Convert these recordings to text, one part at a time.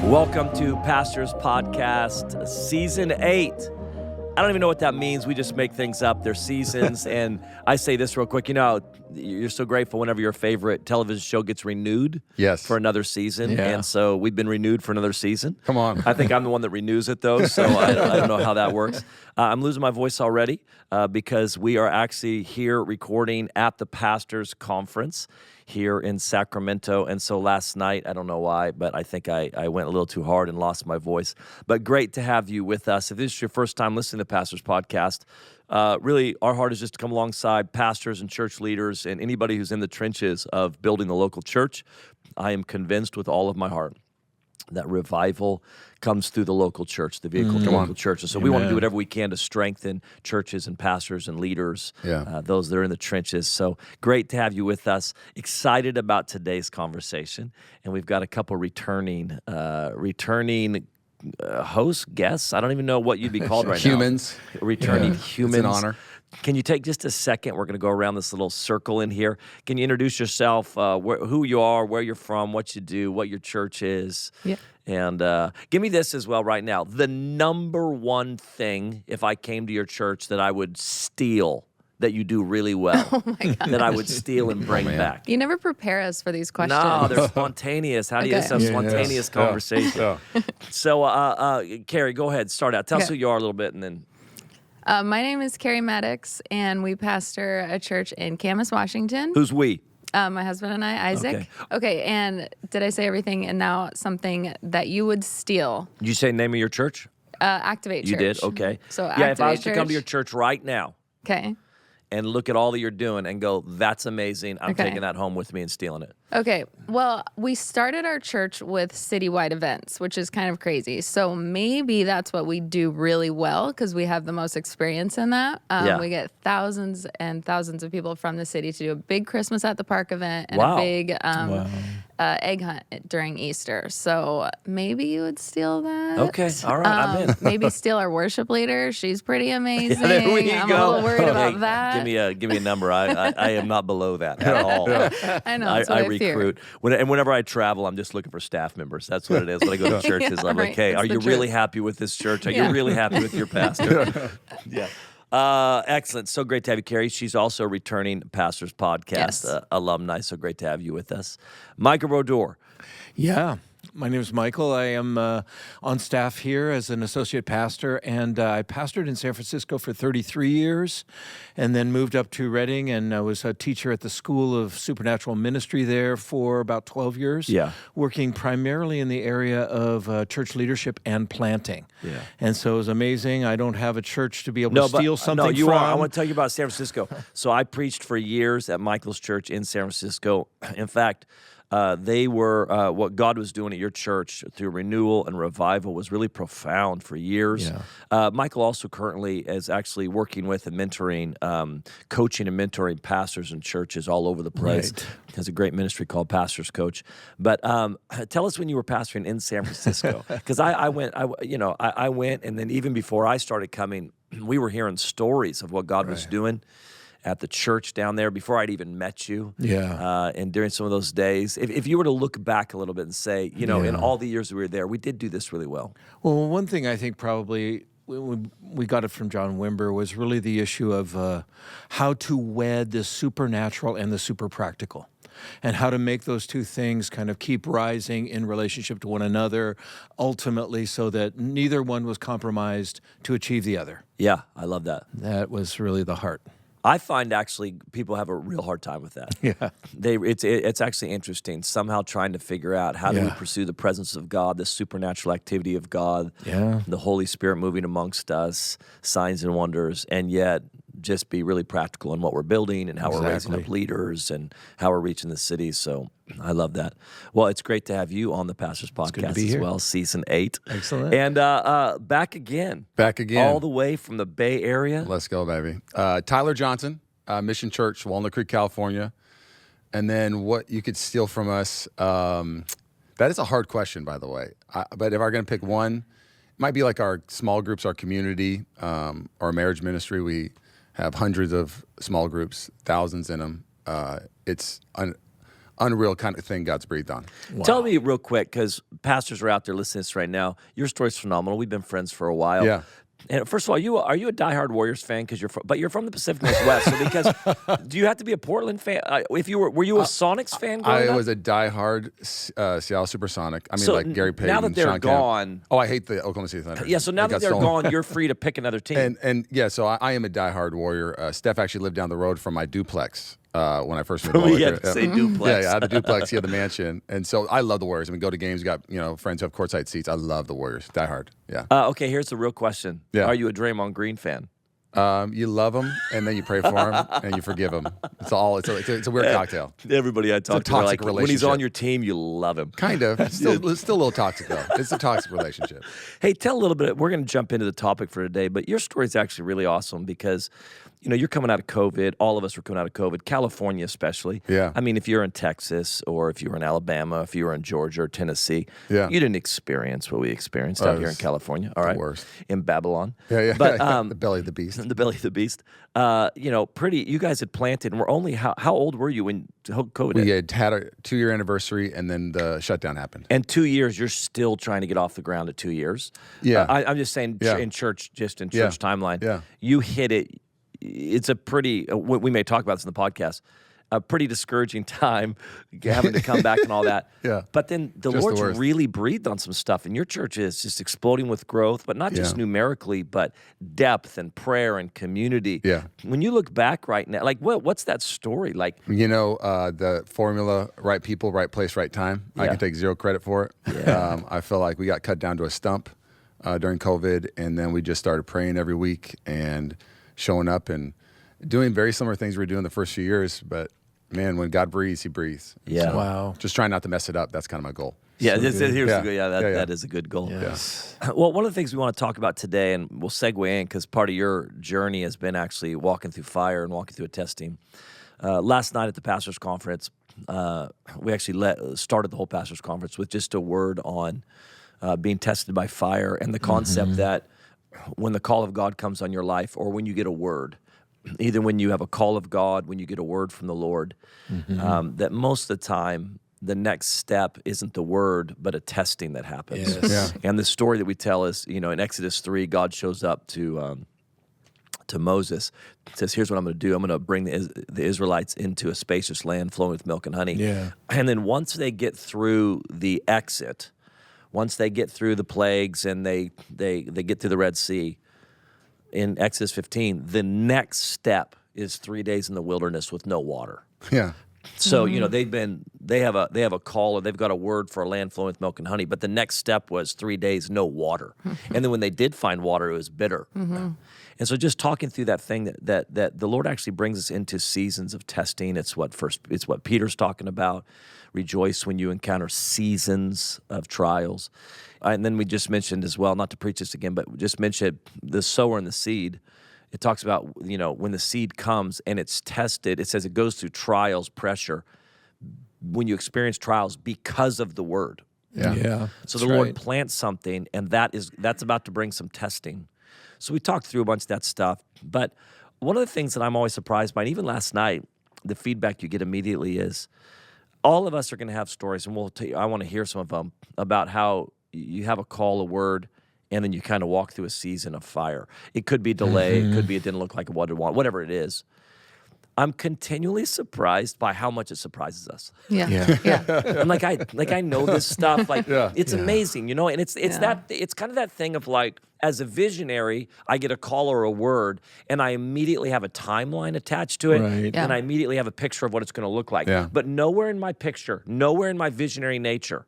Welcome to Pastor's Podcast, Season 8. I don't even know what that means. We just make things up. They're seasons. And I say this real quick. You know, you're so grateful whenever your favorite television show gets renewed for another season. Yeah. And so we've been renewed for another season. Come on. I think I'm the one that renews it, though, so I don't know how that works. I'm losing my voice already because we are actually here recording at the Pastors Conference here in Sacramento. And so last night, I don't know why, but I think I went a little too hard and lost my voice. But great to have you with us. If this is your first time listening to Pastors Podcast, really our heart is just to come alongside pastors and church leaders and anybody who's in the trenches of building the local church. I am convinced with all of my heart that revival comes through the local church, the vehicle of the local church. And so we want to do whatever we can to strengthen churches and pastors and leaders, those that are in the trenches. So great to have you with us. Excited about today's conversation. And we've got a couple returning hosts, guests. I don't even know what you'd be called right Humans. now. Returning humans. It's an honor. Can you take just a second? We're going to go around this little circle in here. Can you introduce yourself, who you are, where you're from, what you do, what your church is? Yeah. And give me this as well right now. The number one thing, if I came to your church, that I would steal that you do really well, that I would steal and bring back. You never prepare us for these questions. No, they're spontaneous. How do you just have spontaneous conversation? Yeah. So, Kari, go ahead. Start out. Tell us who you are a little bit, and then... my name is Kari Maddox, and we pastor a church in Camas, Washington. Who's we? My husband and I, Isaac. Okay, and did I say everything? And now something that you would steal. Did you say name of your church? Activate Church. You did? Okay. So if I was to come to your church right now and look at all that you're doing and go, that's amazing, I'm taking that home with me and stealing it. Okay, well, we started our church with citywide events, which is kind of crazy. So maybe that's what we do really well because we have the most experience in that. We get thousands and thousands of people from the city to do a big Christmas at the Park event and a big egg hunt during Easter. So maybe you would steal that. Okay, all right, I'm in. Maybe steal our worship leader. She's pretty amazing. Yeah, there we I'm go. a little worried about that. Give me a number. I am not below that at all. I know. That's what I recruit. Whenever I travel, I'm just looking for staff members. That's what it is. When I go to churches, I'm like, hey, are you really happy with this church? Are you really happy with your pastor? Excellent. So great to have you, Kari. She's also a returning Pastors Podcast alumni. So great to have you with us. Michael Brodeur. Yeah. My name is Michael. I am on staff here as an associate pastor, and I pastored in San Francisco for 33 years and then moved up to Redding, and I was a teacher at the School of Supernatural Ministry there for about 12 years, working primarily in the area of church leadership and planting. Yeah. And so it was amazing. I don't have a church to be able to steal something from. I want to tell you about San Francisco. So I preached for years at Michael's church in San Francisco. In fact, they were what God was doing at your church through renewal and revival was really profound for years. Yeah. Michael also currently is actually working with and mentoring, coaching and mentoring pastors and churches all over the place. Right. Has a great ministry called Pastors Coach. But tell us when you were pastoring in San Francisco, because I went, and then even before I started coming, we were hearing stories of what God was doing at the church down there before I'd even met you. Yeah. And during some of those days, if you were to look back a little bit and say, in all the years we were there, we did do this really well. Well, one thing I think probably we got it from John Wimber was really the issue of how to wed the supernatural and the super practical, and how to make those two things kind of keep rising in relationship to one another, ultimately so that neither one was compromised to achieve the other. Yeah, I love that. That was really the heart. I find actually people have a real hard time with that. Yeah, it's actually interesting. Somehow trying to figure out how do we pursue the presence of God, the supernatural activity of God, the Holy Spirit moving amongst us, signs and wonders, and yet just be really practical in what we're building and how we're raising up leaders and how we're reaching the city. So I love that. Well, it's great to have you on the Pastors Podcast as well, Season 8. Excellent. And back again. All the way from the Bay Area. Let's go, baby. Tyler Johnson, Mission Church, Walnut Creek, California. And then what you could steal from us, that is a hard question, by the way. But if I'm going to pick one, it might be like our small groups, our community, our marriage ministry. We have hundreds of small groups, thousands in them. It's unreal kind of thing God's breathed on. Wow. Tell me real quick, because pastors are out there listening to this right now. Your story's phenomenal. We've been friends for a while. Yeah. And first of all, are you a diehard Warriors fan? Because you're from the Pacific Northwest. So because do you have to be a Portland fan? If you were you a Sonics fan growing I up? was a diehard Seattle Supersonic. I mean, So like Gary Payton. now that they're Sean Kemp. gone. Oh, I hate the Oklahoma City Thunder. Yeah, so now They that got they're stolen. gone, you're free to pick another team. And yeah, so I am a diehard Warrior. Steph actually lived down the road from my duplex when I first moved to We Boulder. had to say duplex. Yeah, I had the duplex. He had the mansion, and so I love the Warriors. I mean, go to games. Got friends who have courtside seats. I love the Warriors. Diehard. Yeah. Okay, here's the real question. Yeah. Are you a Draymond Green fan? You love them, and then you pray for them, and you forgive them. It's a weird cocktail. Everybody I talk to, they're toxic like, when he's on relationship. your team, you love him. Kind of. Still a little toxic though. It's a toxic relationship. Hey, tell a little bit. We're going to jump into the topic for today, but your story is actually really awesome because, you're coming out of COVID. All of us were coming out of COVID, California especially. Yeah. I mean, if you're in Texas or if you were in Alabama, if you were in Georgia or Tennessee, Yeah. you didn't experience what we experienced out here in California. All right. worst. In Babylon. Yeah. But the belly of the beast. the belly of the beast. You guys had planted, and we're only how old were you when COVID We hit? had a 2-year anniversary, and then the shutdown happened. And 2 years, you're still trying to get off the ground at 2 years. Yeah. I'm just saying Yeah. in church Yeah. timeline. Yeah. You hit it. It's a pretty, we may talk about this in the podcast, a pretty discouraging time having to come back and all that. Yeah. But then the Just the Lord's worst. really breathed on some stuff. And your church is just exploding with growth, but not just Yeah. numerically, but depth and prayer and community. Yeah. When you look back right now, like what's that story? Like, The formula, right people, right place, right time. I Yeah. can take zero credit for it. Yeah. I feel like we got cut down to a stump during COVID, and then we just started praying every week and showing up and doing very similar things we were doing the first few years. But, man, when God breathes, he breathes. Yeah. Wow. Just trying not to mess it up. That's kind of my goal. yeah, So good. here's Yeah. the good, Yeah. that is a good goal. Yes. Well, one of the things we want to talk about today, and we'll segue in because part of your journey has been actually walking through fire and walking through a testing. Last night at the pastors' conference, we actually started the whole pastors' conference with just a word on being tested by fire and the concept that when the call of God comes on your life, or when you get a word, either when you have a call of God, when you get a word from the Lord, that most of the time the next step isn't the word, but a testing that happens. Yes. Yeah. And the story that we tell is, in Exodus 3, God shows up to Moses, says, here's what I'm going to do. I'm going to bring the Israelites into a spacious land flowing with milk and honey. Yeah. And then once they get through the exit, once they get through the plagues and they get to the Red Sea, in Exodus 15, the next step is 3 days in the wilderness with no water. Yeah. So they have a call, or they've got a word for a land flowing with milk and honey. But the next step was 3 days no water, and then when they did find water, it was bitter. And so just talking through that thing that the Lord actually brings us into seasons of testing. It's what Peter's talking about. Rejoice when you encounter seasons of trials. And then we just mentioned as well, not to preach this again, but we just mentioned the sower and the seed. It talks about, when the seed comes and it's tested, it says it goes through trials, pressure, when you experience trials because of the word. Yeah. Yeah. So the that's Lord right. plants something, and that's about to bring some testing. So we talked through a bunch of that stuff. But one of the things that I'm always surprised by, and even last night, the feedback you get immediately is all of us are going to have stories, and I want to hear some of them, about how you have a call, a word, and then you kind of walk through a season of fire. It could be delay. It could be it didn't look like what it wanted, whatever it is. I'm continually surprised by how much it surprises us. Yeah. Yeah. Yeah. I'm like I know this stuff. Like Yeah. it's amazing, and it's Yeah. it's kind of that thing of like, as a visionary, I get a call or a word, and I immediately have a timeline attached to it, Right. Yeah. and I immediately have a picture of what it's going to look like. Yeah. But nowhere in my picture, nowhere in my visionary nature,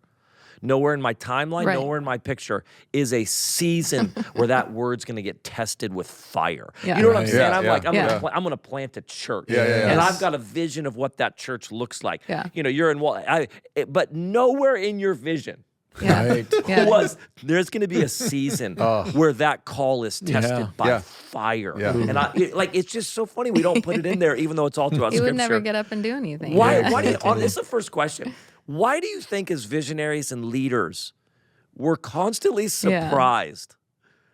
nowhere in my timeline, Right. nowhere in my picture is a season where that word's going to get tested with fire. Yeah. You know what I'm Right. saying? Yeah, I'm yeah. like, I'm Yeah. going to plant a church, Yeah, yeah, yeah. and Yes. I've got a vision of what that church looks like. Yeah. You're in but nowhere in your vision Yeah. Right. Yeah. there's going to be a season where that call is tested Yeah. by Yeah. fire. Yeah. And it's just so funny we don't put it in there, even though it's all throughout You Scripture. would never get up and do anything. Why? Yeah. Why do you? This is the first question. Why do you think, as visionaries and leaders, we're constantly surprised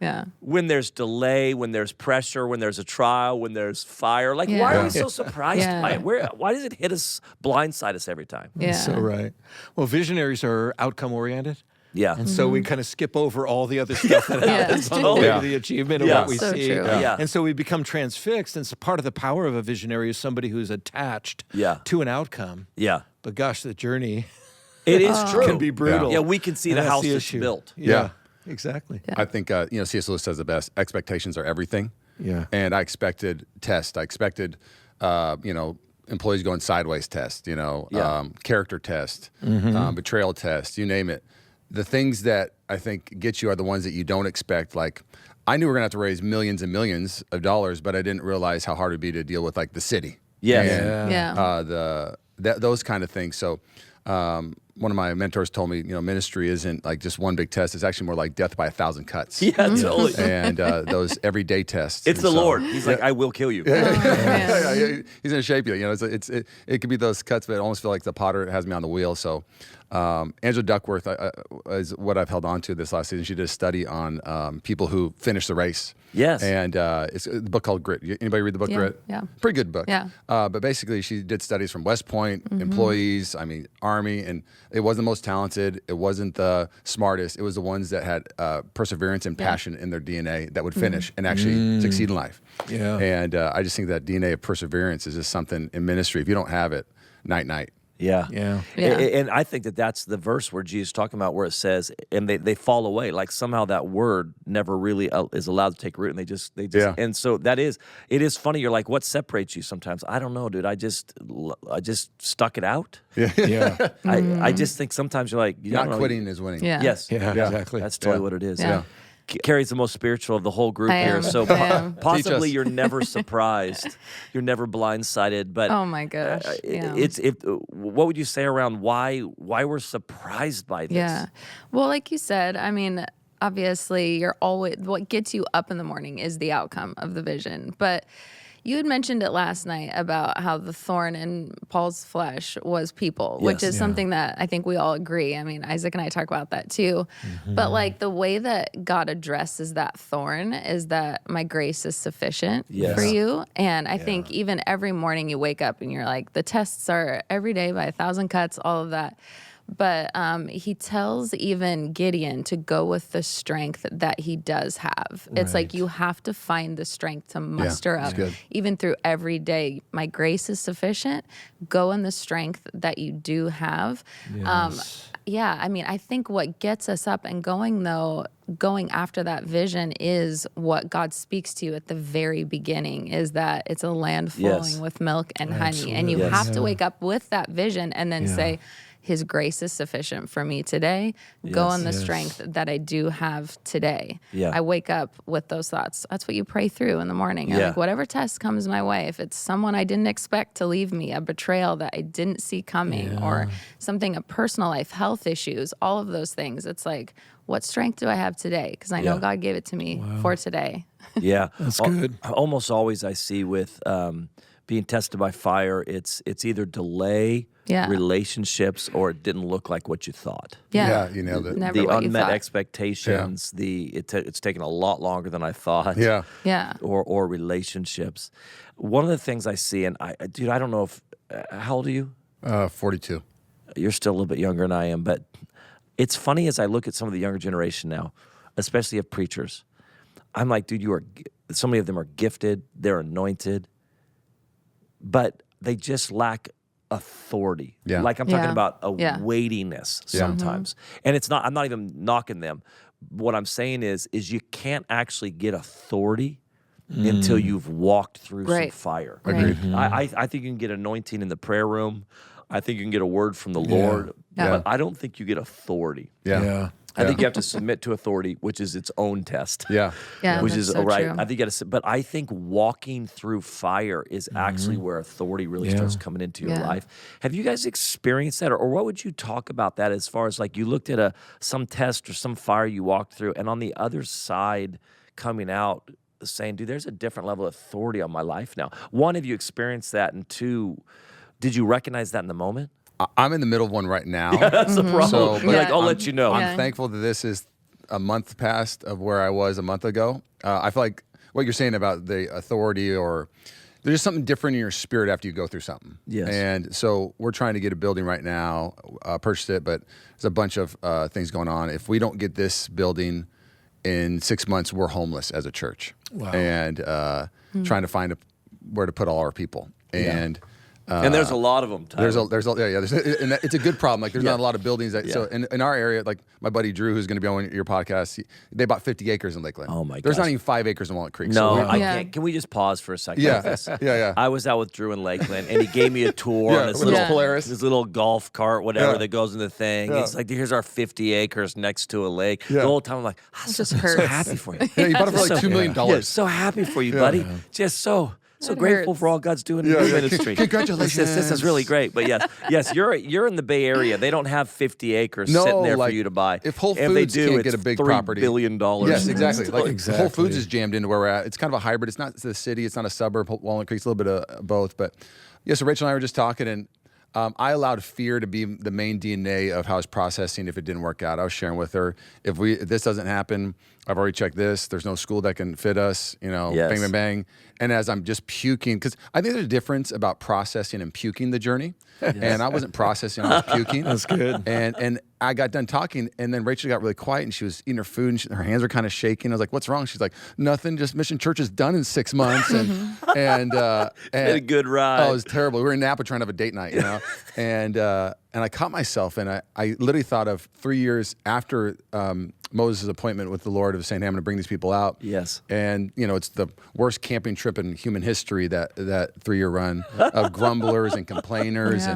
Yeah. when there's delay, when there's pressure, when there's a trial, when there's fire. Like, why are we so surprised by it? Why does it hit us, blindside us every time? Yeah. So right. Well, visionaries are outcome oriented. Yeah. And so we kind of skip over all the other stuff that happens on the way to the achievement of what we So see. true. Yeah. And so we become transfixed. And so part of the power of a visionary is somebody who's attached to an outcome. Yeah. But gosh, the journey It is true. can be brutal. Yeah, we can see And the that's house the that's issue. built. Yeah, exactly. Yeah. I think C.S. Lewis says the best. Expectations are everything. Yeah. And I expected tests. I expected employees going sideways test. Character test, betrayal test. You name it. The things that I think get you are the ones that you don't expect. Like, I knew we were gonna have to raise millions and millions of dollars, but I didn't realize how hard it'd be to deal with like the city. Yes. And, those kind of things. So one of my mentors told me, ministry isn't like just one big test. It's actually more like death by 1,000 cuts. Yeah, totally. And those everyday tests. It's And the so- Lord. He's like, I will kill you. Yeah, he's gonna shape you. It could be those cuts, but I almost feel like the potter has me on the wheel. So, Angela Duckworth is what I've held on to this last season. She did a study on people who finish the race. Yes. And it's a book called Grit. Anybody read the book Grit? Yeah. Pretty good book. Yeah. But basically, she did studies from West Point employees. Army, and it wasn't the most talented. It wasn't the smartest. It was the ones that had perseverance and passion in their DNA that would finish and actually succeed in life. Yeah. And I just think that DNA of perseverance is just something in ministry. If you don't have it, night. Yeah. Yeah. And I think that's the verse where Jesus is talking about where it says, and they fall away. Like somehow that word never really is allowed to take root, and they just and so it is funny. You're like, what separates you sometimes? I don't know, dude. I just stuck it out. Yeah. I just think sometimes you're like, Not quitting is winning. Yeah. Yes. Yeah, exactly. That's totally what it is. Yeah. Kari's the most spiritual of the whole group I here, am. so I am. possibly Teach us. you're never surprised, you're never blindsided. But Oh my gosh. Yeah. What would you say around why we're surprised by this? Yeah. Well, like you said, obviously you're always, what gets you up in the morning is the outcome of the vision. But you had mentioned it last night about how the thorn in Paul's flesh was people, which is something that I think we all agree. Isaac and I talk about that too. But like the way that God addresses that thorn is that my grace is sufficient for you. And I think even every morning you wake up and you're like, the tests are every day by 1,000 cuts, all of that. But he tells even Gideon to go with the strength that he does have. It's like you have to find the strength to muster up, even through every day. My grace is sufficient. Go in the strength that you do have. Yes. I think what gets us up and going after that vision is what God speaks to you at the very beginning, is that it's a land flowing with milk and honey. And you have to wake up with that vision and then say, His grace is sufficient for me today. Go in the strength that I do have today. Yeah. I wake up with those thoughts. That's what you pray through in the morning. You're like, whatever test comes my way, if it's someone I didn't expect to leave me, a betrayal that I didn't see coming, or something, a personal life, health issues, all of those things. It's like, what strength do I have today? Because I know God gave it to me for today. Yeah. That's good. Almost always I see with being tested by fire, it's either delay relationships or it didn't look like what you thought. Yeah, you nailed it. Never The what you unmet thought. expectations, it's taken a lot longer than I thought. Yeah. Yeah. Or relationships. One of the things I see, and I don't know if, how old are you? 42. You're still a little bit younger than I am, but it's funny as I look at some of the younger generation now, especially of preachers. I'm like, dude, so many of them are gifted, they're anointed, but they just lack authority. Yeah. Like I'm talking about a Yeah. weightiness sometimes. And I'm not even knocking them. What I'm saying is you can't actually get authority until you've walked through some fire. Agreed. I think you can get anointing in the prayer room. I think you can get a word from the Lord, but I don't think you get authority. Yeah. I think you have to submit to authority, which is its own test. Yeah, which that's is so right. true. I think you got to, but I think walking through fire is actually where authority really starts coming into your life. Have you guys experienced that, or what would you talk about that as far as like you looked at some test or some fire you walked through, and on the other side coming out saying, dude, there's a different level of authority on my life now. One, have you experienced that, and two, did you recognize that in the moment? I'm in the middle of one right now. That's the problem. So, You're like, I'll let you know. I'm thankful that this is a month past of where I was a month ago. I feel like what you're saying about the authority, or there's just something different in your spirit after you go through something. Yes. And so we're trying to get a building right now, purchased it, but there's a bunch of things going on. If we don't get this building in 6 months, we're homeless as a church. Wow. And trying to find where to put all our people. And there's a lot of them, Tyler. And it's a good problem. Like there's not a lot of buildings so in our area, like my buddy Drew, who's going to be on your podcast, they bought 50 acres in Lakeland. Oh my There's gosh. not even 5 acres in Walnut Creek. No, So I can't. Can we just pause for a second? Yeah. with this? Yeah. I was out with Drew in Lakeland, and he gave me a tour on with his Polaris. this little golf cart, whatever, Yeah. that goes in the thing. Yeah. He's like, here's our 50 acres next to a lake. Yeah. The whole time I'm like, I'm just so hurts. happy for you. Yeah, you bought it for like $2 million. Yeah, so happy for you, buddy. Just so grateful hurts. for all God's doing in your ministry. Congratulations. This is really great. But yes, you're in the Bay Area. They don't have 50 acres No, sitting there like, for you to buy. if Whole if they Foods do, can't it's get a big $3 property. billion. Yes, exactly. Like Exactly. Whole Foods is jammed into where we're at. It's kind of a hybrid. It's not the city. It's not a suburb. Walnut Creek's a little bit of both. But yeah, so Rachel and I were just talking, and I allowed fear to be the main DNA of how I was processing if it didn't work out. I was sharing with her, if this doesn't happen, I've already checked this. There's no school that can fit us, Yes. bang, bang, bang. And as I'm just puking, because I think there's a difference about processing and puking the journey. And I wasn't processing, I was puking. That's good. And I got done talking, and then Rachel got really quiet, and she was eating her food, and her hands were kind of shaking. I was like, "What's wrong?" She's like, "Nothing. Just Mission Church is done in 6 months." And Been a good ride. Oh, it was terrible. We were in Napa trying to have a date night, and I caught myself, and I literally thought of 3 years after Moses' appointment with the Lord of saying, "Hey, I'm going to bring these people out." Yes. And it's the worst camping trip in human history, that 3-year run of grumblers and complainers,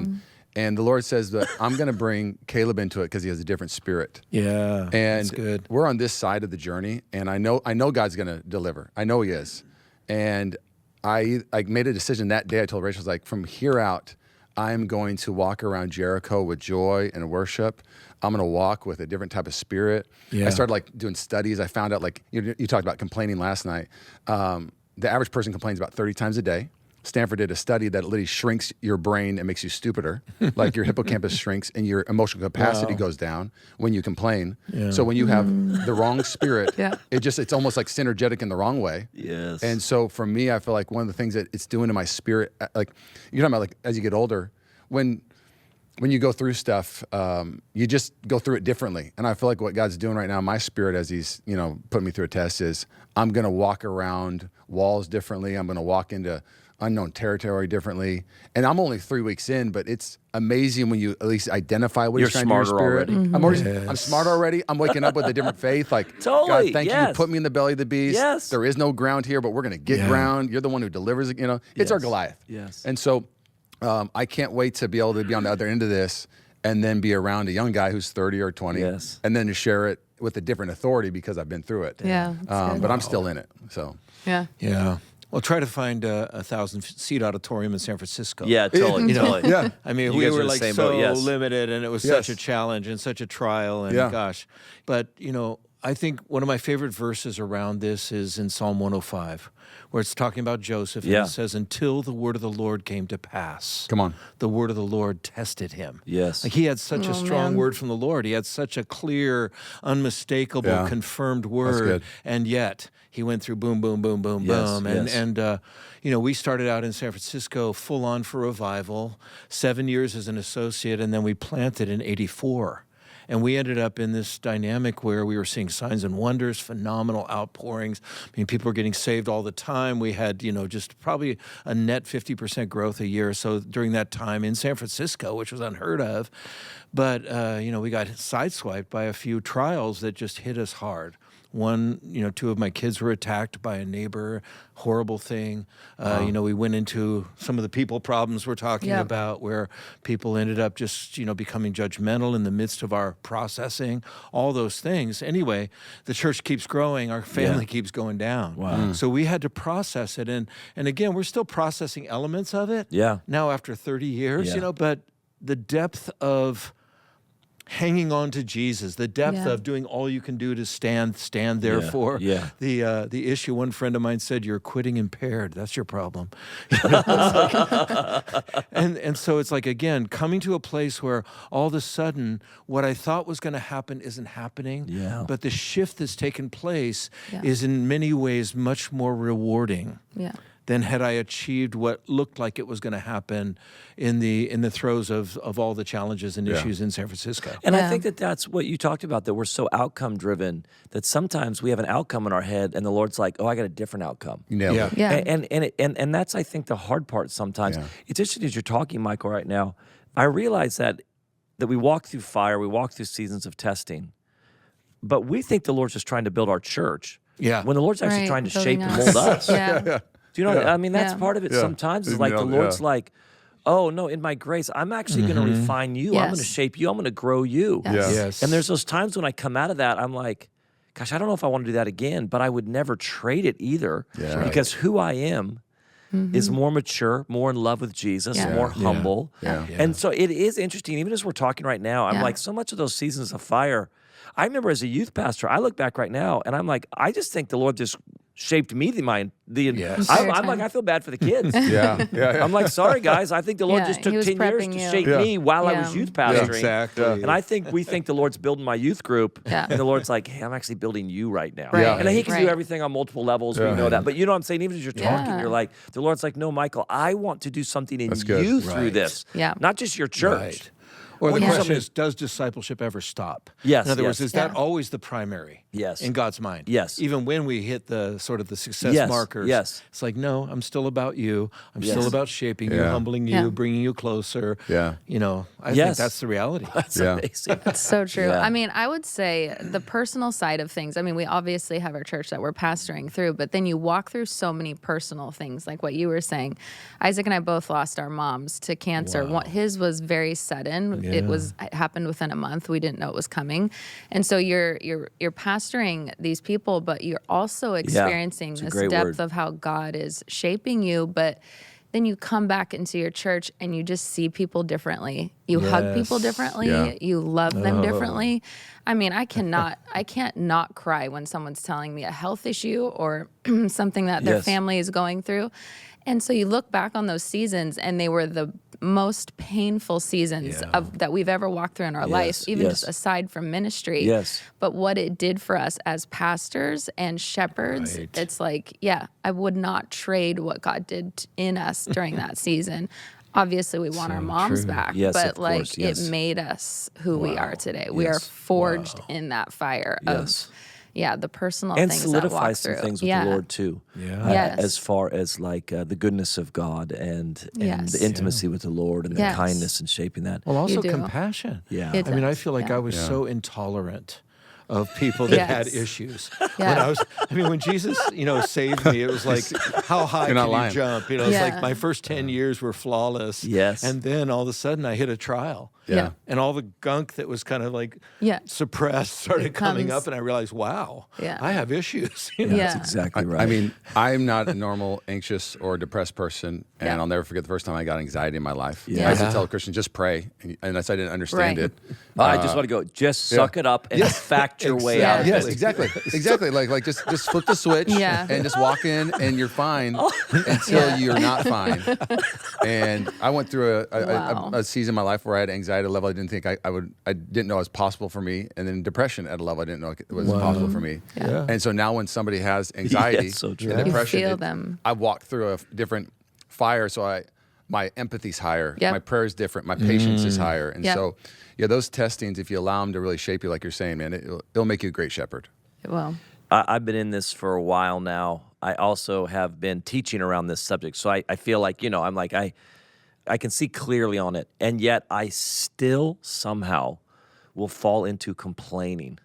and the Lord says that I'm going to bring Caleb into it because he has a different spirit. Yeah, And that's good. we're on this side of the journey, and I know God's going to deliver. I know He is. And I made a decision that day. I told Rachel, I was like, from here out, I'm going to walk around Jericho with joy and worship. I'm going to walk with a different type of spirit. Yeah. I started doing studies. I found out you talked about complaining last night. The average person complains about 30 times a day. Stanford did a study that literally shrinks your brain and makes you stupider. Like your hippocampus shrinks and your emotional capacity goes down when you complain. Yeah. So when you have the wrong spirit, Yeah. it's almost like synergetic in the wrong way. Yes. And so for me, I feel like one of the things that it's doing to my spirit, like you're talking about, like as you get older, when you go through stuff, you just go through it differently. And I feel like what God's doing right now, my spirit, as He's putting me through a test, is I'm going to walk around walls differently. I'm going to walk into unknown territory differently. And I'm only 3 weeks in, but it's amazing when you at least identify what He's You're trying to do in your smarter spirit. already. I'm smarter already. I'm waking up with a different faith. Like, Totally, God, thank you. yes. You put me in the belly of the beast. Yes. There is no ground here, but we're going to get ground. You're the one who delivers it. It's our Yes. Goliath. Yes. And so I can't wait to be able to be on the other end of this and then be around a young guy who's 30 or 20 Yes. and then to share it with a different authority because I've been through it. Yeah, that's good. But I'm still in it. So Yeah. Yeah. Well, try to find a 1,000-seat auditorium in San Francisco. Yeah, totally. Totally. yeah. I mean, You we guys are were in the like same so boat, yes. limited, and it was Yes. such a challenge and such a trial, and Yeah. gosh. But, I think one of my favorite verses around this is in Psalm 105, where it's talking about Joseph, and Yeah. it says, until the word of the Lord came to pass. Come on. The word of the Lord tested him. Yes. Like he had such a strong man. word from the Lord. He had such a clear, unmistakable, Yeah. confirmed That's word. good. And yet he went through boom, boom, boom, boom, Yes, boom. yes. And we started out in San Francisco full on for revival, 7 years as an associate, and then we planted in 84. And we ended up in this dynamic where we were seeing signs and wonders, phenomenal outpourings. I mean, people were getting saved all the time. We had, just probably a net 50% growth a year or so during that time in San Francisco, which was unheard of. But, we got sideswiped by a few trials that just hit us hard. One, 2 of my kids were attacked by a neighbor, horrible thing. We went into some of the people problems we're talking Yeah. about where people ended up just, becoming judgmental in the midst of our processing, all those things. Anyway, the church keeps growing, our family keeps going down. Wow. So we had to process it. And again, we're still processing elements of it Yeah. now after 30 years, Yeah. but the depth of hanging on to Jesus, the depth of doing all you can do to stand therefore. Yeah. The issue, one friend of mine said, you're quitting impaired. That's your problem. And so it's like, again, coming to a place where all of a sudden what I thought was going to happen isn't happening. Yeah. But the shift that's taken place is in many ways much more rewarding. Than had I achieved what looked like it was going to happen in the throes of all the challenges and issues in San Francisco. And I think that that's what you talked about, that we're so outcome driven that sometimes we have an outcome in our head and the Lord's like, oh, I got a different outcome. You nailed it. And that's, I think, the hard part sometimes. It's interesting as you're talking, Michael, right now. I realize that we walk through fire, we walk through seasons of testing, but we think the Lord's just trying to build our church. Yeah. When the Lord's actually trying to shape and mold us. Do you know what I mean? That's part of it sometimes. Is like the Lord's like, oh, no, in my grace, I'm actually going to refine you. I'm going to shape you. I'm going to grow you. Yes. And there's those times when I come out of that, I'm like, gosh, I don't know if I want to do that again, but I would never trade it either because who I am is more mature, more in love with Jesus, more humble. And so it is interesting, even as we're talking right now, I'm like, so much of those seasons of fire, I remember as a youth pastor, I look back right now and I'm like, I just think the Lord just shaped me I'm like, I feel bad for the kids. I'm like, sorry guys, I think the Lord just took 10 years to shape me while I was youth pastoring. Exactly. And I think we think the Lord's building my youth group, and the Lord's like, hey, I'm actually building you right now. And He can do everything on multiple levels. We know that. But you know what I'm saying? Even as you're talking, you're like, the Lord's like, no, Michael, I want to do something in you through this. Not just your church. Or the question is, does discipleship ever stop? Yes. In other words, is that always the primary? In God's mind. Even when we hit the sort of the success markers. It's like, no, I'm still about you. I'm still about shaping you, humbling you, bringing you closer. You know, I think that's the reality. That's amazing. That's so true. I mean, I would say the personal side of things, I mean, we obviously have our church that we're pastoring through, but then you walk through so many personal things, like what you were saying. Isaac and I both lost our moms to cancer. His was very sudden. It happened within a month. We didn't know it was coming. And so you're pastoring these people, but you're also experiencing this depth of how God is shaping you. But then you come back into your church and you just see people differently. You hug people differently. You love them differently. I mean, I can't not cry when someone's telling me a health issue or something that their family is going through. And so you look back on those seasons, and they were the most painful seasons that we've ever walked through in our life, even just aside from ministry. But what it did for us as pastors and shepherds, it's like, I would not trade what God did in us during that season. Obviously, we want our moms back, but like it made us who we are today. We are forged in that fire of the personal and things solidify that walk some through. things with the Lord too. As far as like the goodness of God and the intimacy with the Lord and the kindness and shaping that. Well, also compassion. I mean, I feel like I was so intolerant of people that had issues. When Jesus, saved me, it was like, how high can you jump? It's like my first 10 years were flawless. And then all of a sudden I hit a trial. And all the gunk that was kind of like suppressed started coming up, and I realized, wow, I have issues. That's exactly right. I mean, I'm not a normal anxious or depressed person, and I'll never forget the first time I got anxiety in my life. I used to tell a Christian, just pray, and I didn't understand it. I just want to go, just suck it up and fact your way out. Yes, exactly. Like just flip the switch and just walk in, and you're fine until you're not fine. And I went through a season in my life where I had anxiety at a level I didn't think I didn't know it was possible for me, and then depression at a level I didn't know it was possible for me. And so now when somebody has anxiety and depression, you feel them. I walked through a different fire, so my empathy's higher, my prayer is different, my patience is higher, and so those testings, if you allow them to really shape you, like you're saying, man, it'll make you a great shepherd. It will. I've been in this for a while now. I also have been teaching around this subject, so I feel like I'm like I can see clearly on it, and yet I still somehow will fall into complaining.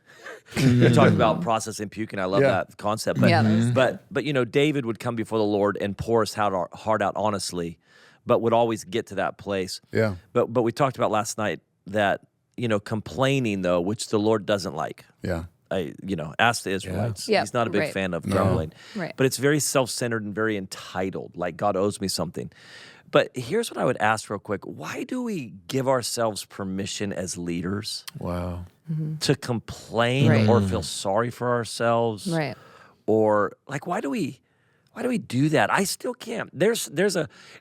You're talking about processing puking. I love that concept. But David would come before the Lord and pour his heart out honestly, but would always get to that place. But we talked about last night that complaining though, which the Lord doesn't like. ask the Israelites. Yep. He's not a big fan of grumbling. Right. But it's very self-centered and very entitled, like God owes me something. But here's what I would ask real quick. Why do we give ourselves permission as leaders to complain or feel sorry for ourselves? Right. Or like, why do we do that? I still can't.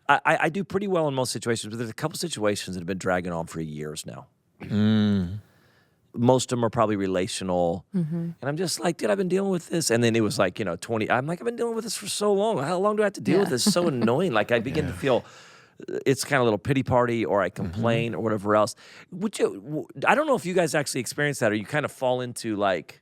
I do pretty well in most situations, but there's a couple situations that have been dragging on for years now. Most of them are probably relational. And I'm just like, dude, I've been dealing with this. And then it was like, 20. I'm like, I've been dealing with this for so long. How long do I have to deal with this? It's so annoying. Like I begin to feel it's kind of a little pity party, or I complain or whatever else. I don't know if you guys actually experience that, or you kind of fall into like,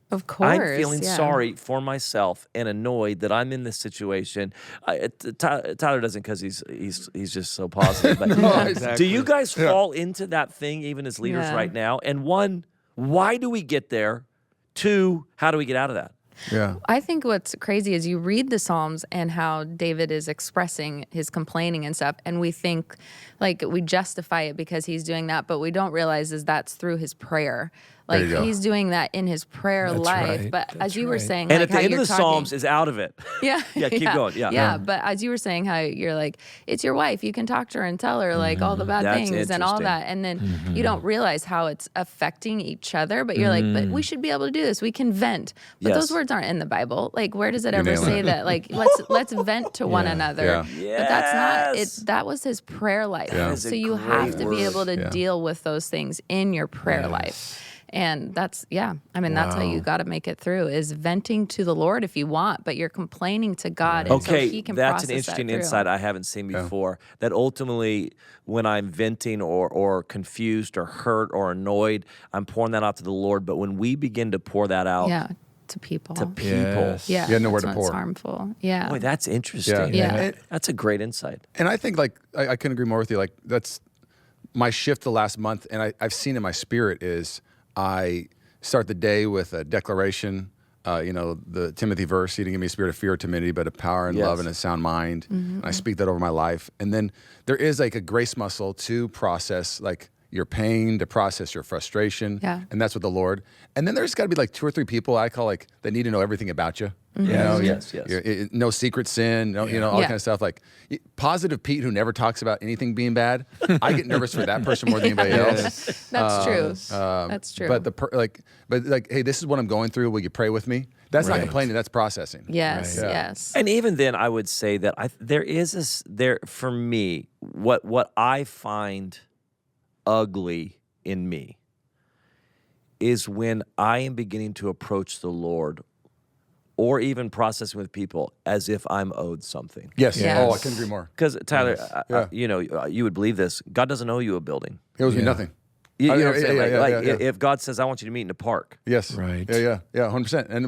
Of course. I'm feeling sorry for myself and annoyed that I'm in this situation. Tyler doesn't, because he's just so positive. But Exactly. do you guys fall into that thing even as leaders right now? And one, why do we get there? Two, how do we get out of that? Yeah. I think what's crazy is you read the Psalms and how David is expressing his complaining and stuff, and we think like we justify it because he's doing that, but we don't realize is that's through his prayer. Like he's doing that in his prayer life. right. But as you were saying, And like at the how end of you're the talking, Psalms is out of it. Yeah. Keep going. Yeah. But as you were saying, how you're like, it's your wife. You can talk to her and tell her like all the bad That's things and all interesting. that. And then you don't realize how it's affecting each other. But you're like, but we should be able to do this. We can vent. But Yes. those words aren't in the Bible. Like, where does it ever nailing say it. that? Like, let's vent to one another. Yeah. But that's not Yes. it. That was his prayer life. That is So a you have to great be able to word. deal with those things in your prayer life. And that's, I mean, that's how you got to make it through, is venting to the Lord if you want, but you're complaining to God. And so he Okay, can that's process an interesting that through. insight I haven't seen before. That ultimately, when I'm venting or confused or hurt or annoyed, I'm pouring that out to the Lord. But when we begin to pour that out To people. to people, Yes. Yeah. You have nowhere that's to when it's pour. harmful. Yeah. boy, that's interesting. Yeah. That's a great insight. And I think like I couldn't agree more with you. Like that's my shift the last month, and I've seen in my spirit is I start the day with a declaration. The Timothy verse, he didn't give me a spirit of fear or timidity, but a power and love and a sound mind. And I speak that over my life. And then there is like a grace muscle to process like your pain, to process your frustration. Yeah. And that's with the Lord. And then there's got to be like 2 or 3 people I call like that need to know everything about you. Yes. No secret sin, all that kind of stuff. Like positive Pete who never talks about anything being bad. I get nervous for that person more than anybody else. That's true. That's true. But hey, this is what I'm going through. Will you pray with me? That's not complaining. That's processing. yes, Right. yes. And even then, I would say that for me, what I find ugly in me is when I am beginning to approach the Lord or even processing with people as if I'm owed something. Yes. Yes. Oh, I couldn't agree more. Because Tyler, you would believe this. God doesn't owe you a building. It owes me nothing. You know what I'm Yeah, saying? yeah. If God says, I want you to meet in the park. Yes. Right. Yeah, 100%. And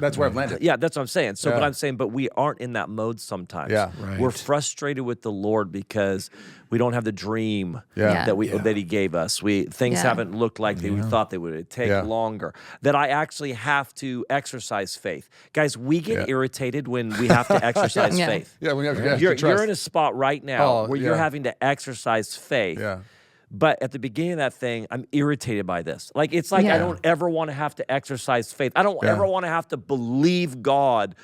that's where I've landed. Yeah, that's what I'm saying. So, Yeah. but I'm saying, but we aren't in that mode sometimes. Yeah. Right. We're frustrated with the Lord because we don't have the dream Yeah. that He gave us. Things haven't looked like we thought they would. It take longer. That I actually have to exercise faith, guys. We get irritated when we have to exercise faith. Yeah, when you have to You're trust. in a spot right now Oh, where you're yeah. having to exercise faith. Yeah. But at the beginning of that thing, I'm irritated by this. Like, it's like I don't ever want to have to exercise faith. I don't ever want to have to believe God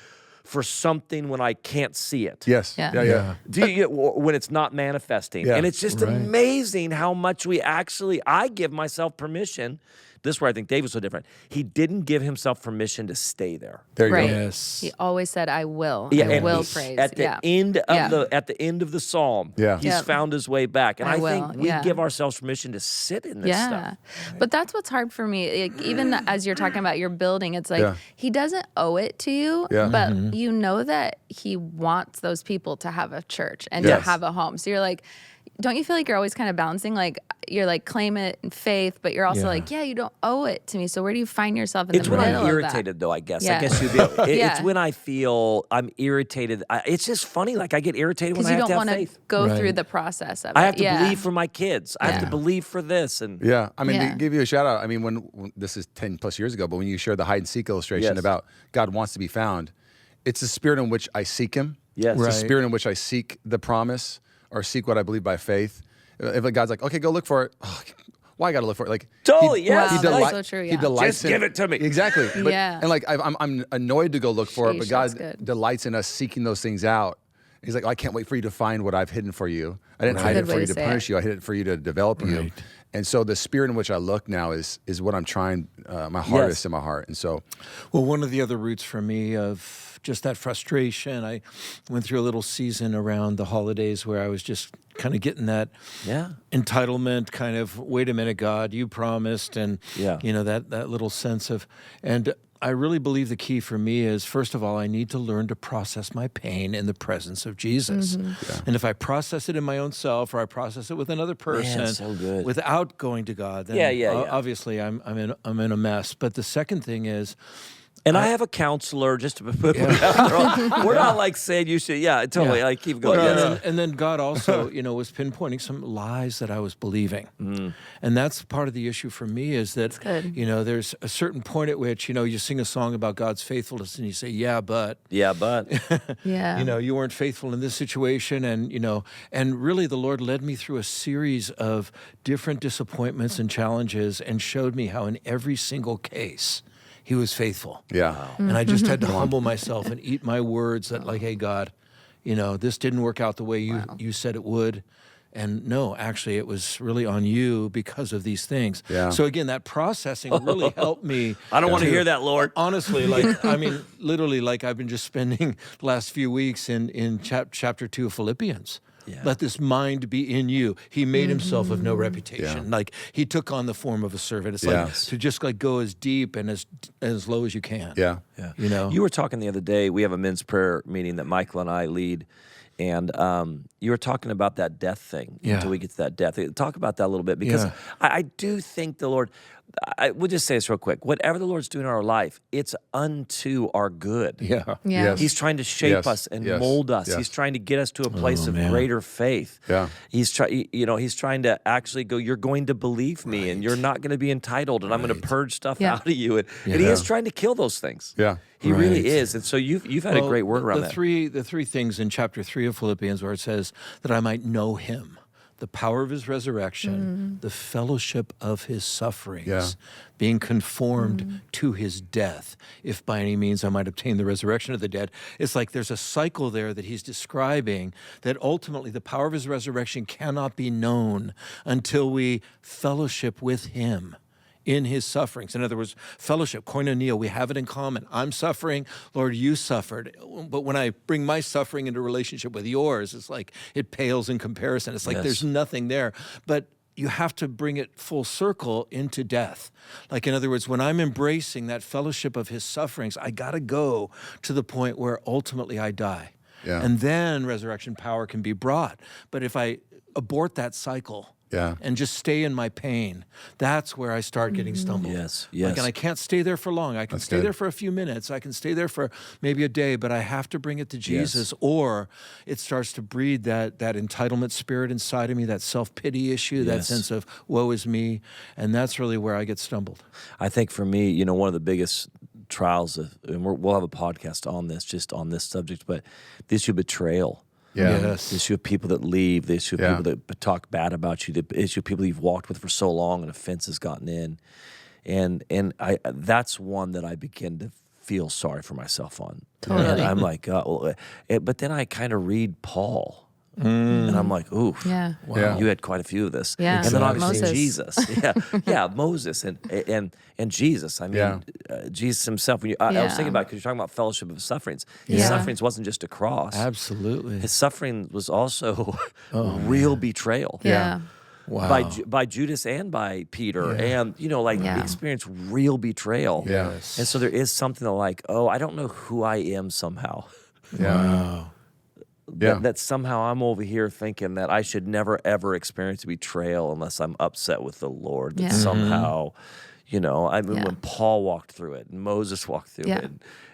for something when I can't see it. Yes. Yeah. When it's not manifesting. Yeah. And it's just amazing how much I give myself permission. This is where I think David's so different. He didn't give himself permission to stay there. There you Right. go. Yes. He always said, I will. Yeah, I and will he- praise. At the end of the psalm, Yeah. he's Yep. found his way back. And I will, think we yeah. give ourselves permission to sit in this stuff. But that's what's hard for me. Like, even as you're talking about your building, it's like he doesn't owe it to you, Yeah. but you know that he wants those people to have a church and Yes. to have a home. So you're like, don't you feel like you're always kind of balancing? Like you're like, claim it in faith, but you're also like, you don't owe it to me. So where do you find yourself in It's the when middle I'm of irritated, though, I guess. Yeah. I guess you'd be. It's Yeah. when I feel I'm irritated. It's just funny. Like, I get irritated when Because I you have don't to want have to faith. go Right. through the process of it. I have to Yeah. believe for my kids. I have to Yeah. believe for this. And Yeah, I mean, Yeah. to give you a shout out. I mean, when this is 10 plus years ago, but when you shared the hide and seek illustration Yes. about God wants to be found, it's the spirit in which I seek Him. Yes. It's Right. the spirit in which I seek the promise or seek what I believe by faith. If God's like, okay, go look for it. Oh, why I got to look for it. Like Totally, yes. Wow, Deli- that's so true. He Yeah. delights Just in give it to me. Exactly. But, Yeah. And like I'm annoyed to go look for it, but Sheesh, that's God good. delights in us seeking those things out. He's like, I can't wait for you to find what I've hidden for you. I didn't hide Good it for way you to to say punish it. you. I hid it for you to develop you. Right. And so the spirit in which I look now is what I'm trying my hardest in my heart. And so, Well, one of the other roots for me of just that frustration, I went through a little season around the holidays where I was just kind of getting that Yeah. entitlement kind of, wait a minute, God, you promised, and Yeah. that little sense of, and I really believe the key for me is, first of all, I need to learn to process my pain in the presence of Jesus. And if I process it in my own self, or I process it with another person, so good. without going to God, then Yeah. obviously I'm in a mess. But the second thing is, And I have a counselor, just to put it out there. We're not like saying you should. Yeah, totally. Yeah. I keep going. Well, Yes. and then God also, was pinpointing some lies that I was believing. And that's part of the issue for me is that, good. there's a certain point at which, you sing a song about God's faithfulness and you say, yeah, but, Yeah, but Yeah. you weren't faithful in this situation. And really the Lord led me through a series of different disappointments and challenges and showed me how in every single case, He was faithful. yeah. And I just had to humble myself and eat my words that like, hey, God, this didn't work out the way you said it would. And no, actually, it was really on you because of these things. Yeah. So again, that processing really helped me. I don't want to hear that, Lord. Honestly, literally, I've been just spending the last few weeks in chapter 2 of Philippians. Yeah. Let this mind be in you. He made himself of no reputation. Yeah. Like he took on the form of a servant. It's like Yes. to just go as deep and as low as you can. Yeah. Yeah. You were talking the other day, we have a men's prayer meeting that Michael and I lead, and you were talking about that death thing until we get to that death. Talk about that a little bit, because Yeah. I do think the Lord, we'll just say this real quick. Whatever the Lord's doing in our life, it's unto our good. Yeah. Yeah. Yes. He's trying to shape Yes. us and Yes. mold us. Yes. He's trying to get us to a place of man. greater faith. Yeah. He's trying to actually go, you're going to believe me and you're not going to be entitled, and I'm going to purge stuff Yeah. out of you. And he is trying to kill those things. Yeah. He really Right. is. And so you've had a great word around that. The three things in chapter 3 of Philippians where it says that I might know him, the power of his resurrection, the fellowship of his sufferings, being conformed to his death, if by any means I might obtain the resurrection of the dead. It's like there's a cycle there that he's describing that ultimately the power of his resurrection cannot be known until we fellowship with him in his sufferings. In other words, fellowship, koinonia, we have it in common. I'm suffering, Lord, you suffered. But when I bring my suffering into relationship with yours, it's like it pales in comparison. It's like there's nothing there. But you have to bring it full circle into death. Like, in other words, when I'm embracing that fellowship of his sufferings, I got to go to the point where ultimately I die. Yeah. And then resurrection power can be brought. But if I abort that cycle, and just stay in my pain, that's where I start getting stumbled. Yes. And I can't stay there for long. I can stay there for a few minutes. I can stay there for maybe a day, but I have to bring it to Jesus, or it starts to breed that entitlement spirit inside of me, that self-pity issue, that sense of woe is me, and that's really where I get stumbled. I think for me, one of the biggest trials, and we'll have a podcast on this, just on this subject, but the issue of betrayal. Yeah. Yes. The issue of people that leave, the issue of people that talk bad about you, the issue of people you've walked with for so long and offense has gotten in. And that's one that I begin to feel sorry for myself on. Totally. And I'm like, but then I kind of read Paul. And I'm like, oof, Yeah. Yeah. you had quite a few of this. Yeah. And then obviously Moses. Jesus. Moses and Jesus. I mean, Jesus himself. When I was thinking about it because you're talking about fellowship of sufferings. His sufferings wasn't just a cross. Absolutely. His suffering was also real betrayal. Yeah. Wow. By Judas and by Peter, and he experienced real betrayal. Yes. And so there is something like, I don't know who I am somehow. Wow. That somehow I'm over here thinking that I should never ever experience betrayal unless I'm upset with the Lord. That somehow, when Paul walked through it, and Moses walked through it,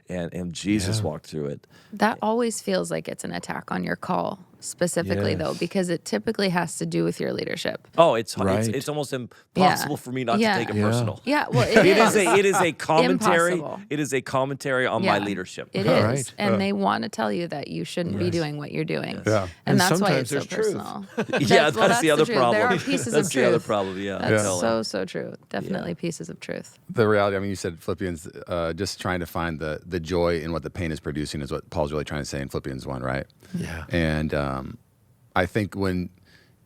and Jesus walked through it. That always feels like it's an attack on your call. specifically, though, because it typically has to do with your leadership. Oh, it's Right. it's almost impossible for me not to take it personal. Yeah, well, It is a commentary. Impossible. It is a commentary on my leadership. It All is, right. and they want to tell you that you shouldn't be doing what you're doing. Yeah. And that's why sometimes it's so there's truth. personal. Yeah, that's the other truth. problem. There are pieces That's of the truth. other problem. Yeah, That's totally. so true. Definitely pieces of truth. The reality, I mean, you said Philippians, just trying to find the joy in what the pain is producing is what Paul's really trying to say in Philippians 1, right? Yeah. And I think when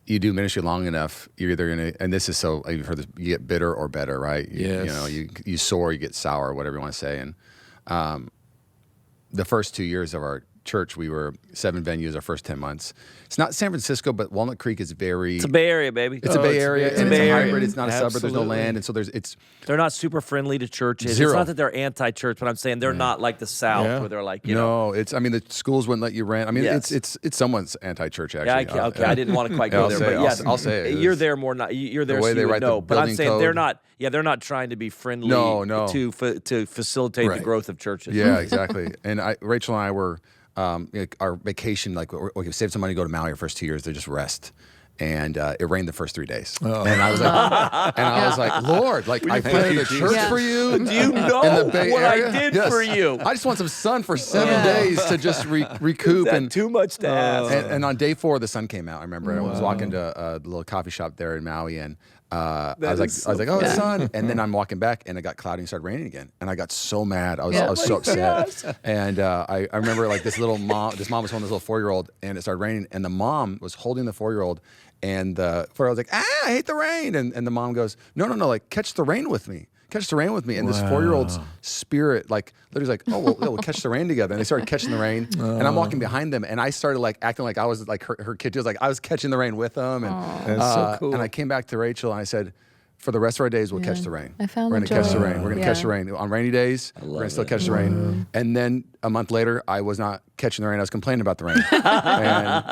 you do ministry long enough, you're either going to, and this is so, you've heard this, you get bitter or better, right? Yes. You know, you sour, you get sour, whatever you want to say. And the first 2 years of our church, we were 7 venues our first 10 months. It's not San Francisco, but Walnut Creek is very... It's a Bay Area, baby. It's a Bay Area, and it's Bay a Area. hybrid. It's not a suburb. There's no Absolutely. land, and so They're not super friendly to churches. Zero. It's not that they're anti-church, but I'm saying they're not like the South Yeah. where they're like, you know. no. It's, I mean, the schools wouldn't let you rent. I mean, Yes. it's someone's anti-church actually. Yeah, okay. I didn't want to quite Yeah, go I'll there, say but it. yes, I'll say it. You're there more. Not you're there. The way so they you would write the know. But I'm building saying they're code. not. Yeah, they're not trying to be friendly. No, no. To facilitate the Right. growth of churches. Yeah, exactly. And Rachel and I were our vacation. Like, we saved some money to go to Maui our first 2 years. They just rest. And it rained the first 3 days, and I was like, Lord, like I planted a church Yeah. for you. Do you know in the Bay what Area? I did Yes. for you? I just want some sun for 7 days to just recoup. Is that And too much to ask? And on day 4, the sun came out. I remember I was walking to a little coffee shop there in Maui, and I was like, oh, it's sun. And then I'm walking back, and it got cloudy and started raining again. And I got so mad. I was so upset. And I remember like this mom was holding this little 4-year-old, and it started raining, and the mom was holding the 4-year-old. And the 4-year-old's like, I hate the rain. And the mom goes, no, like, catch the rain with me. Catch the rain with me. And this 4-year-old's spirit, like, literally like, oh, we'll catch the rain together. And they started catching the rain. And I'm walking behind them. And I started like acting like I was like her kid. She was like, I was catching the rain with them. And, That's so cool. and I came back to Rachel and I said, for the rest of our days, we'll catch the rain. I found We're the gonna catch the joy. rain. We're gonna Yeah. catch the rain. On rainy days, we're gonna still catch the rain. And then a month later, I was not catching the rain. I was complaining about the rain. And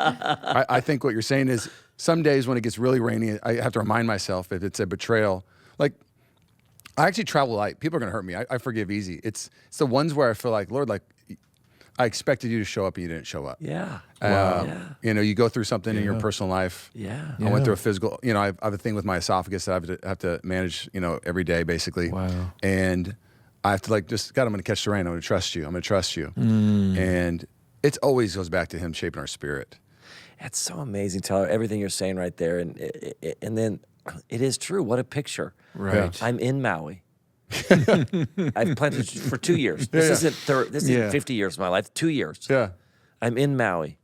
I think what you're saying is some days when it gets really rainy, I have to remind myself if it's a betrayal. Like, I actually travel light. People are gonna hurt me. I forgive easy. It's the ones where I feel like, Lord, like, I expected you to show up and you didn't show up. Yeah. You know, you go through something in your personal life. Yeah. I went through a physical, you know, I have a thing with my esophagus that I have to manage, you know, every day basically. Wow. And I have to like, just, God, I'm going to catch the rain. I'm going to trust you. I'm going to trust you. And it always goes back to him shaping our spirit. That's so amazing, Tyler. Everything you're saying right there. And then it is true. What a picture. Right. I'm in Maui. I've planted for 2 years. This isn't 50 years of my life. 2 years. Yeah. I'm in Maui,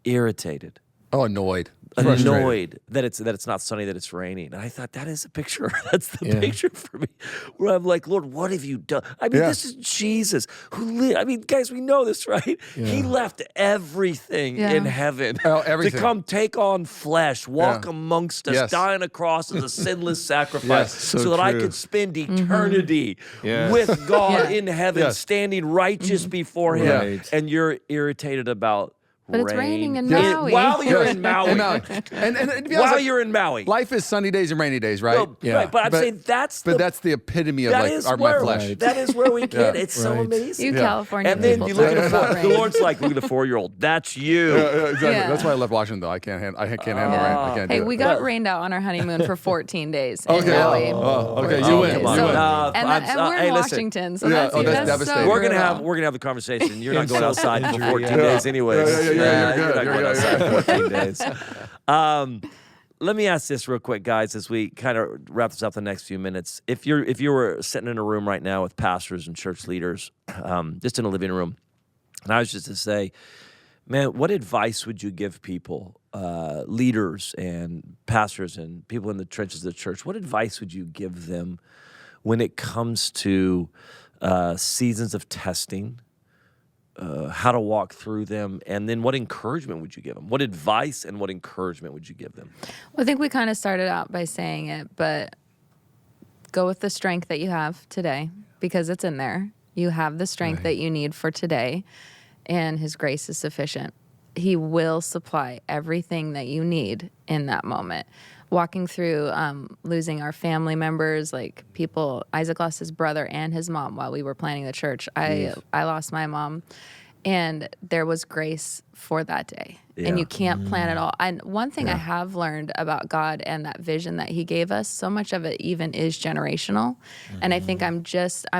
irritated, Oh, annoyed. Frustrated. annoyed that it's not sunny, that it's raining. And I thought that is a picture. That's the picture for me, where I'm like, Lord, what have you done? I mean, this is Jesus who lived. I mean, guys, we know this, right? He left everything in heaven everything. to come take on flesh, walk amongst us, Yes. die on a cross as a sinless sacrifice, so so that I true. could spend eternity Yes. with God in heaven, Yes. standing righteous before Him. Right. And you're irritated about. But it's raining in Yes. Maui. While you're Yes. in Maui. And to be honest, While like, you're in Maui. life is sunny days and rainy days, right? No, right, but I'm saying that's the epitome of that like is my where, flesh. That is where we get. It's so Right. amazing. You California And then people you look talk at about the rain. Lord's like, look at the 4-year-old. That's you. Exactly. Yeah. That's why I left Washington though. I can't handle rain. I can't Hey, do it. we got rained out on our honeymoon for 14 days in Okay. Maui. Okay, Oh, you win. come on. You win. No, And, I'm- and we're hey, in listen. Washington, so Yeah, that's, oh, that's that's devastating. so We're gonna brutal. have the conversation. You're not going outside for 14 Yeah. days, anyways. Yeah, you're You're good. not You're going good. outside for 14 days. Let me ask this real quick, guys, as we kind of wrap this up the next few minutes. If you were sitting in a room right now with pastors and church leaders, just in a living room, and I was just to say, man, what advice would you give people, leaders and pastors and people in the trenches of the church? What advice would you give them when it comes to seasons of testing, how to walk through them, and then what encouragement would you give them? What advice and what encouragement would you give them? Well, I think we kind of started out by saying it, but go with the strength that you have today because it's in there. You have the strength that you need for today, and His grace is sufficient. He will supply everything that you need in that moment. Walking through losing our family members, like people, Isaac lost his brother and his mom while we were planning the church. I lost my mom. And there was grace for that day. And you can't plan it all. And one thing I have learned about God and that vision that he gave us, so much of it even is generational. And I think I'm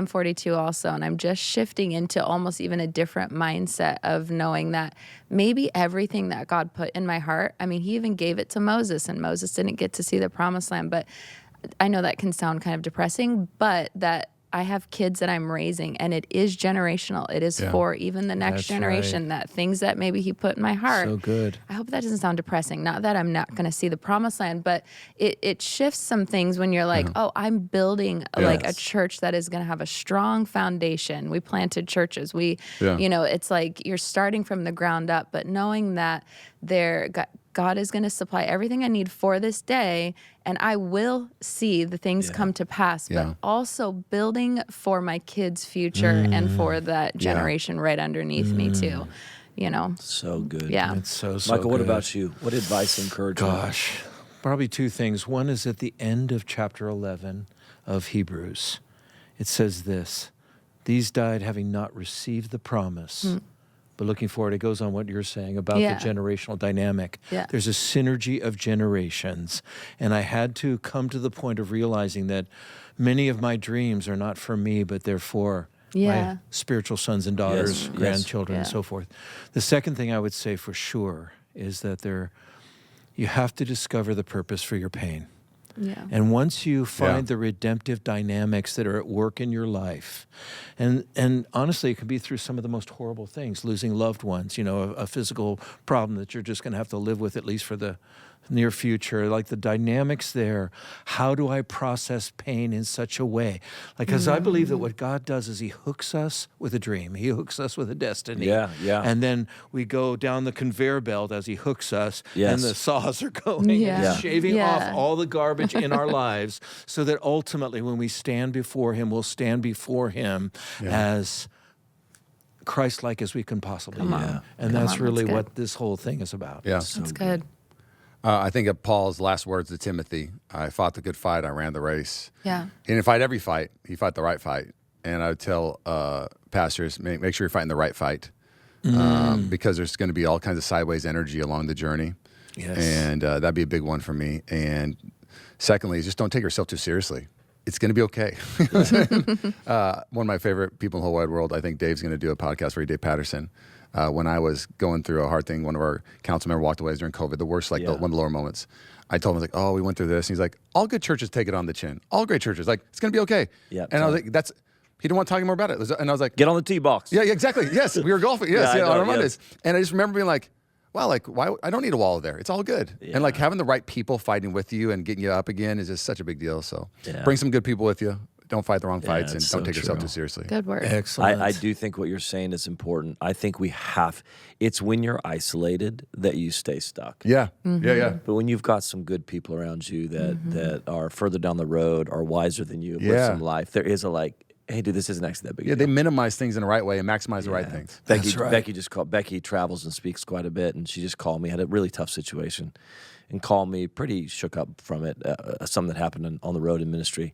42 also, and I'm just shifting into almost even a different mindset of knowing that maybe everything that God put in my heart, I mean, he even gave it to Moses, and Moses didn't get to see the promised land. But I know that can sound kind of depressing, but that I have kids that I'm raising, and it is generational. It is for even the next generation, that things that maybe he put in my heart. So good. I hope that doesn't sound depressing. Not that I'm not going to see the promised land, but it shifts some things when you're like, oh, I'm building like a church that is going to have a strong foundation. We planted churches. It's like you're starting from the ground up, but knowing that God is going to supply everything I need for this day, and I will see the things come to pass, but also building for my kids' future and for that generation right underneath me too, So good. Yeah. It's so Michael, what good. about you? What advice, encouragement? Gosh, probably two things. One is at the end of chapter 11 of Hebrews. It says this: these died having not received the promise. But looking forward, it goes on what you're saying about the generational dynamic. Yeah. There's a synergy of generations. And I had to come to the point of realizing that many of my dreams are not for me, but they're for my spiritual sons and daughters, grandchildren, and so forth. The second thing I would say for sure is that you have to discover the purpose for your pain. Yeah. And once you find the redemptive dynamics that are at work in your life, and honestly, it can be through some of the most horrible things, losing loved ones, a physical problem that you're just going to have to live with at least for the near future, like the dynamics there. How do I process pain in such a way? Because I believe that what God does is he hooks us with a dream. He hooks us with a destiny. Yeah. And then we go down the conveyor belt as he hooks us, and the saws are going, shaving off all the garbage in our lives, so that ultimately when we stand before him, we'll stand before him as Christ-like as we can possibly be. And that's really what this whole thing is about. Yeah. That's good. I think of Paul's last words to Timothy: I fought the good fight, I ran the race. Yeah. He didn't fight every fight, he fought the right fight. And I would tell pastors, make sure you're fighting the right fight, because there's going to be all kinds of sideways energy along the journey. Yes. And that'd be a big one for me. And secondly, just don't take yourself too seriously. It's going to be okay. One of my favorite people in the whole wide world, I think Dave's going to do a podcast for you, Dave Patterson. When I was going through a hard thing, one of our council members walked away during COVID, the worst, one of the lower moments. I told him, I was like, oh, we went through this. And he's like, all good churches take it on the chin. All great churches. Like, it's going to be okay. Yeah, and I was like, he didn't want to talk more about it. And I was like, get on the tee box. Yeah, exactly. Yes, we were golfing. Yes, I know, on our Mondays. And I just remember being like, wow, like, why? I don't need a wall there. It's all good. Yeah. And like having the right people fighting with you and getting you up again is just such a big deal. So bring some good people with you. Don't fight the wrong fights, and don't take yourself too seriously. Good work. Excellent. I do think what you're saying is important. I think it's when you're isolated that you stay stuck. Yeah, yeah. But when you've got some good people around you that are further down the road, are wiser than you, live some life, there is hey, dude, this isn't actually that big a deal. They minimize things in the right way and maximize the right things. Becky travels and speaks quite a bit, and she just called me, had a really tough situation, and called me pretty shook up from it, something that happened on the road in ministry.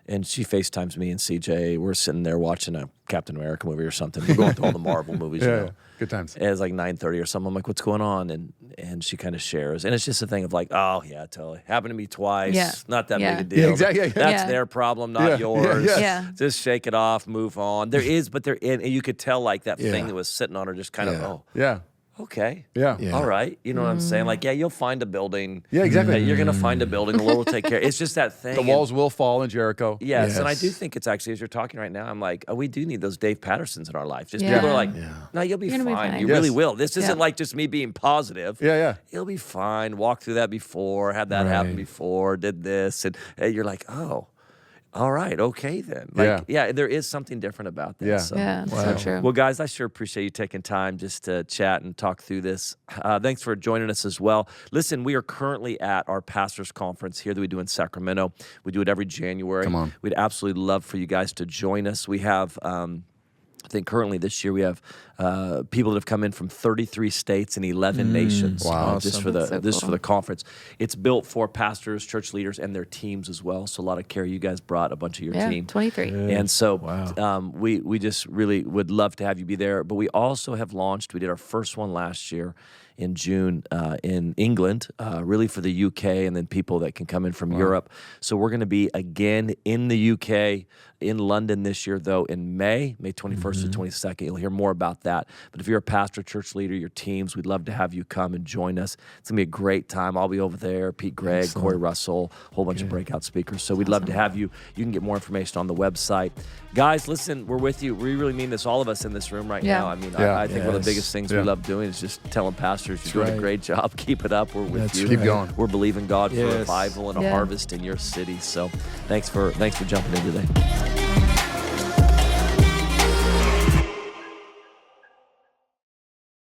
And she FaceTimes me and CJ. We're sitting there watching a Captain America movie or something. We're going through all the Marvel movies, Good times. And it's like 9:30 or something. I'm like, what's going on? And she kind of shares. And it's just a thing of like, oh, yeah, totally. Happened to me twice. Yeah. Not that Yeah. big a deal. Yeah, exactly. That's their problem, not yours. Yeah. Just shake it off, move on. And you could tell like that thing that was sitting on her just kind of, okay. Yeah. All right. You know what I'm saying? Like, you'll find a building. Yeah, exactly. You're going to find a building. The Lord will take care. It's just that thing. The walls will fall in Jericho. Yes. And I do think it's actually, as you're talking right now, I'm like, we do need those Dave Pattersons in our life. Just people are like, no, you'll be fine. You really will. This isn't like just me being positive. Yeah. You'll be fine. Walked through that before, had that happen before, did this. And you're like, oh. All right, okay then. There is something different about that. Yeah. So true. Well, guys, I sure appreciate you taking time just to chat and talk through this. Thanks for joining us as well. Listen, we are currently at our pastors' conference here that we do in Sacramento. We do it every January. Come on. We'd absolutely love for you guys to join us. We have I think currently this year we have people that have come in from 33 states and 11 nations. Wow. Just for the conference. It's built for pastors, church leaders, and their teams as well. So a lot of care. You guys brought a bunch of your team. 23. And so Wow. we just really would love to have you be there. But we also have launched. We did our first one last year in June in England, really for the UK, and then people that can come in from Europe. So we're going to be again in the UK, in London this year, though, in May 21st to 22nd. You'll hear more about that. But if you're a pastor, church leader, your teams, we'd love to have you come and join us. It's going to be a great time. I'll be over there, Pete Gregg, Corey Russell, a whole bunch of breakout speakers. So we'd love to have you. You can get more information on the website. Guys, listen, we're with you. We really mean this, all of us in this room right now. I mean, I think one of the biggest things we love doing is just telling pastors, you're doing a great job. Keep it up. We're with you. Keep going. We're believing God for revival and a harvest in your city. So thanks for jumping in today.